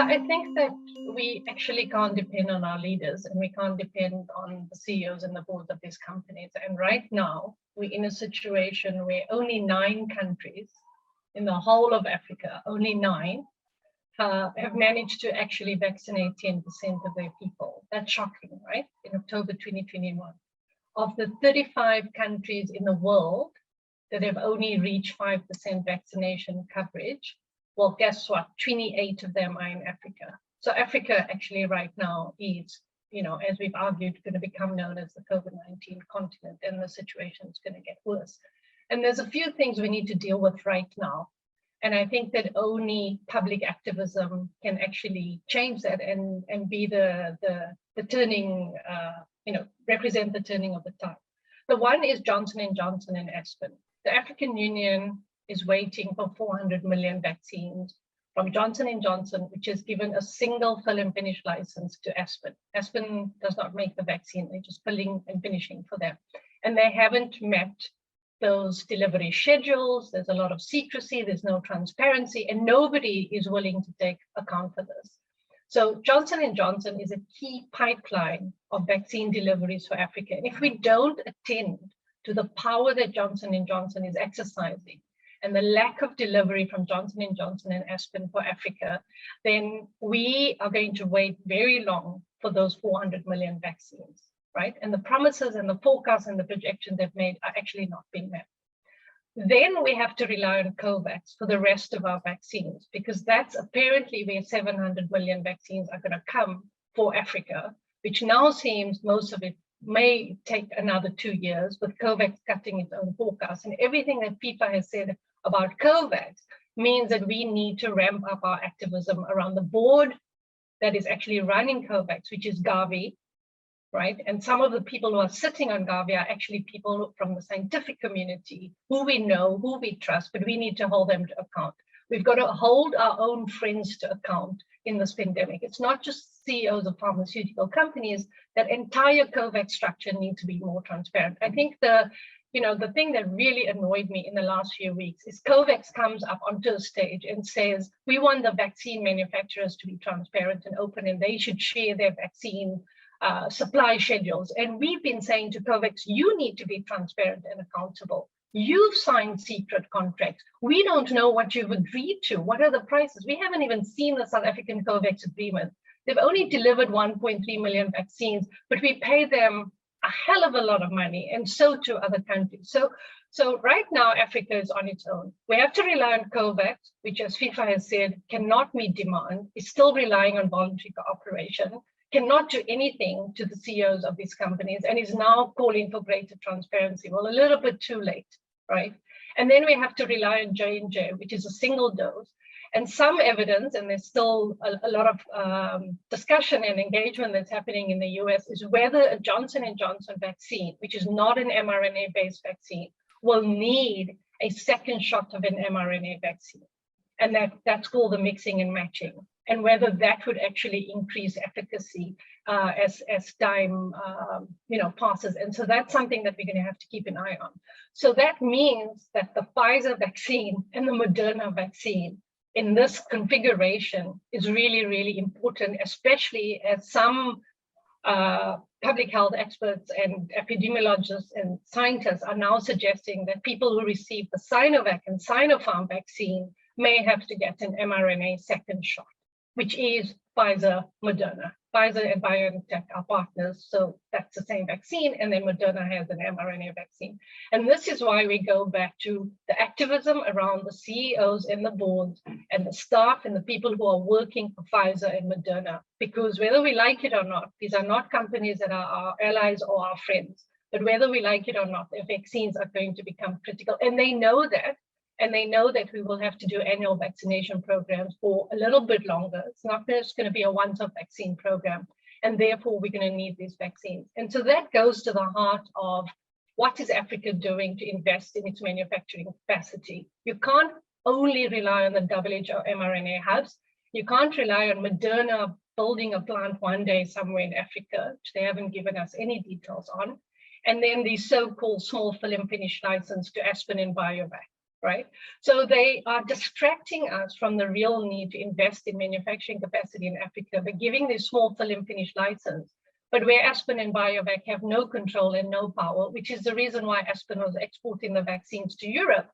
So I think that we actually can't depend on our leaders, and we can't depend on the CEOs and the boards of these companies. And right now, we're in a situation where only 9 countries in the whole of Africa, only 9, have managed to actually vaccinate 10% of their people. That's shocking, right? In October 2021. Of the 35 countries in the world that have only reached 5% vaccination coverage, well, guess what? 28 of them are in Africa. So Africa actually right now is, as we've argued, going to become known as the COVID-19 continent, and the situation is going to get worse. And there's a few things we need to deal with right now. And I think that only public activism can actually change that and be the turning, represent the turning of the tide. The one is Johnson & Johnson and Aspen. The African Union is waiting for 400 million vaccines from Johnson & Johnson, which has given a single fill and finish license to Aspen. Aspen does not make the vaccine, they're just filling and finishing for them. And they haven't met those delivery schedules. There's a lot of secrecy, there's no transparency, and nobody is willing to take account for this. So Johnson & Johnson is a key pipeline of vaccine deliveries for Africa. And if we don't attend to the power that Johnson & Johnson is exercising, and the lack of delivery from Johnson & Johnson and Aspen for Africa, then we are going to wait very long for those 400 million vaccines, right? And the promises and the forecasts and the projections they've made are actually not being met. Then we have to rely on COVAX for the rest of our vaccines, because that's apparently where 700 million vaccines are going to come for Africa, which now seems most of it may take another 2 years, with COVAX cutting its own forecast. And everything that FIFA has said about COVAX means that we need to ramp up our activism around the board that is actually running COVAX, which is Gavi, right? And some of the people who are sitting on Gavi are actually people from the scientific community who we know, who we trust, but we need to hold them to account. We've got to hold our own friends to account in this pandemic. It's not just CEOs of pharmaceutical companies. That entire COVAX structure needs to be more transparent. I think the thing that really annoyed me in the last few weeks is COVAX comes up onto a stage and says, we want the vaccine manufacturers to be transparent and open, and they should share their vaccine supply schedules. And we've been saying to COVAX, you need to be transparent and accountable. You've signed secret contracts. We don't know what you've agreed to. What are the prices? We haven't even seen the South African COVAX agreement. They've only delivered 1.3 million vaccines, but we pay them a hell of a lot of money, and so to other countries. So right now, Africa is on its own. We have to rely on COVAX, which, as FIFA has said, cannot meet demand, is still relying on voluntary cooperation, cannot do anything to the CEOs of these companies, and is now calling for greater transparency. Well, a little bit too late, right? And then we have to rely on J&J, which is a single dose. And some evidence, and there's still a lot of discussion and engagement that's happening in the US, is whether a Johnson & Johnson vaccine, which is not an mRNA-based vaccine, will need a second shot of an mRNA vaccine. And that's called the mixing and matching. And whether that would actually increase efficacy as time passes. And so that's something that we're going to have to keep an eye on. So that means that the Pfizer vaccine and the Moderna vaccine in this configuration is really, really important, especially as some public health experts and epidemiologists and scientists are now suggesting that people who receive the Sinovac and Sinopharm vaccine may have to get an mRNA second shot, which is Pfizer, Moderna. Pfizer and BioNTech are partners, so that's the same vaccine, and then Moderna has an mRNA vaccine. And this is why we go back to the activism around the CEOs and the boards and the staff and the people who are working for Pfizer and Moderna, because whether we like it or not, these are not companies that are our allies or our friends, but whether we like it or not, their vaccines are going to become critical, and they know that. And they know that we will have to do annual vaccination programs for a little bit longer. It's not just going to be a once-off vaccine program. And therefore, we're going to need these vaccines. And so that goes to the heart of what is Africa doing to invest in its manufacturing capacity. You can't only rely on the WHO mRNA hubs. You can't rely on Moderna building a plant one day somewhere in Africa, which they haven't given us any details on. And then the so-called small fill and finish license to Aspen and BioVac. right? So they are distracting us from the real need to invest in manufacturing capacity in Africa by giving this small fill and finish license. But where Aspen and BioVac have no control and no power, which is the reason why Aspen was exporting the vaccines to Europe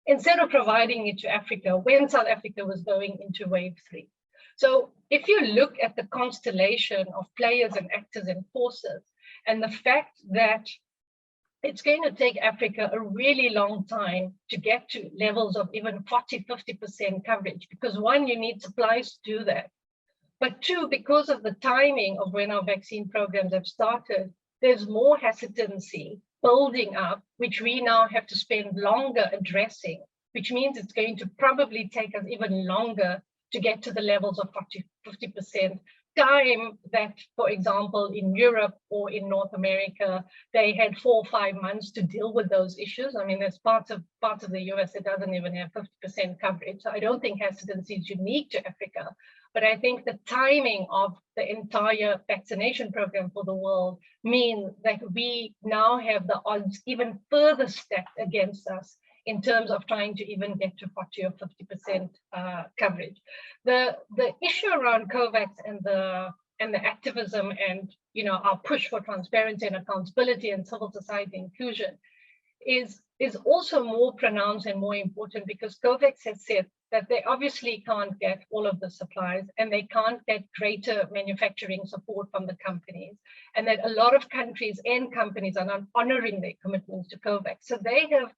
instead of providing it to Africa when South Africa was going into wave 3. So if you look at the constellation of players and actors and forces, and the fact that it's going to take Africa a really long time to get to levels of even 40, 50% coverage, because one, you need supplies to do that. But two, because of the timing of when our vaccine programs have started, there's more hesitancy building up, which we now have to spend longer addressing, which means it's going to probably take us even longer to get to the levels of 40, 50%. Time that, for example, in Europe or in North America, they had 4 or 5 months to deal with those issues. I mean, there's parts of the US that doesn't even have 50% coverage. So I don't think hesitancy is unique to Africa. But I think the timing of the entire vaccination program for the world means that we now have the odds even further stacked against us in terms of trying to even get to 40 or 50% coverage. The issue around COVAX and the activism and our push for transparency and accountability and civil society inclusion is also more pronounced and more important, because COVAX has said that they obviously can't get all of the supplies and they can't get greater manufacturing support from the companies, and that a lot of countries and companies are not honoring their commitments to COVAX. So they have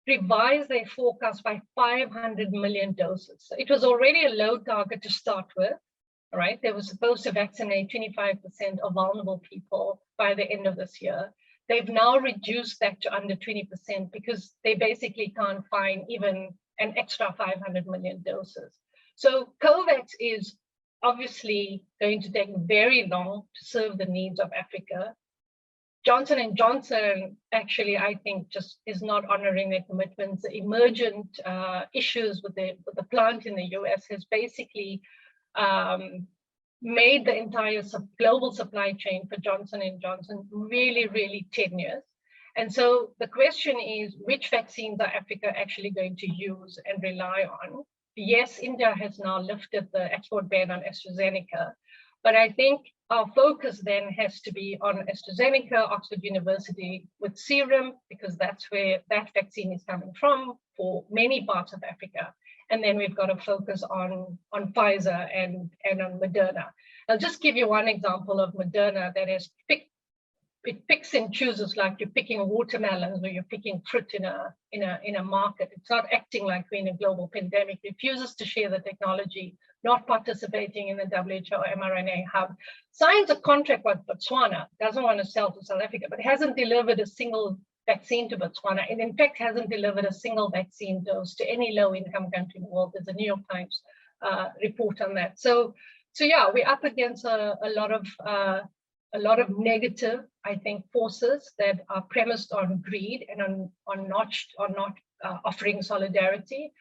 revised their forecast by 500 million doses. So it was already a low target to start with, right? They were supposed to vaccinate 25% of vulnerable people by the end of this year. They've now reduced that to under 20% because they basically can't find even an extra 500 million doses. So COVAX is obviously going to take very long to serve the needs of Africa. Johnson & Johnson actually, I think, just is not honoring their commitments. The emergent issues with the plant in the US has basically made the entire global supply chain for Johnson & Johnson really, really tenuous. And so the question is, which vaccines are Africa actually going to use and rely on? Yes, India has now lifted the export ban on AstraZeneca, but I think our focus then has to be on AstraZeneca, Oxford University with serum, because that's where that vaccine is coming from for many parts of Africa. And then we've got to focus on Pfizer and on Moderna. I'll just give you one example of Moderna that has picks and chooses, like you're picking watermelons or you're picking fruit in a market. It's not acting like we're in a global pandemic. Refuses to share the technology, not participating in the WHO mRNA hub. Signs a contract with Botswana, doesn't want to sell to South Africa, but hasn't delivered a single vaccine to Botswana, and in fact hasn't delivered a single vaccine dose to any low-income country in the world. There's a New York Times report on that. So yeah, we're up against a lot of negative, I think, forces that are premised on greed and on not offering solidarity.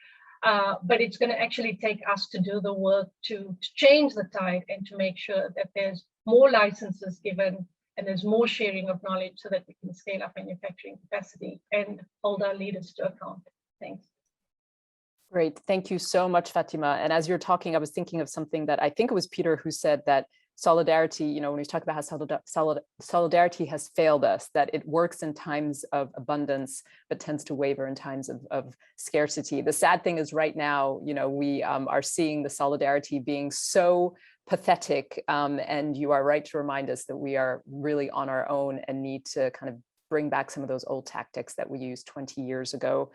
But it's going to actually take us to do the work to change the tide and to make sure that there's more licenses given and there's more sharing of knowledge so that we can scale up manufacturing capacity and hold our leaders to account. Thanks. Great. Thank you so much, Fatima. And as you're talking, I was thinking of something that I think it was Peter who said, that solidarity, when we talk about how solidarity has failed us, that it works in times of abundance, but tends to waver in times of scarcity. The sad thing is right now, we are seeing the solidarity being so pathetic. And you are right to remind us that we are really on our own and need to kind of bring back some of those old tactics that we used 20 years ago.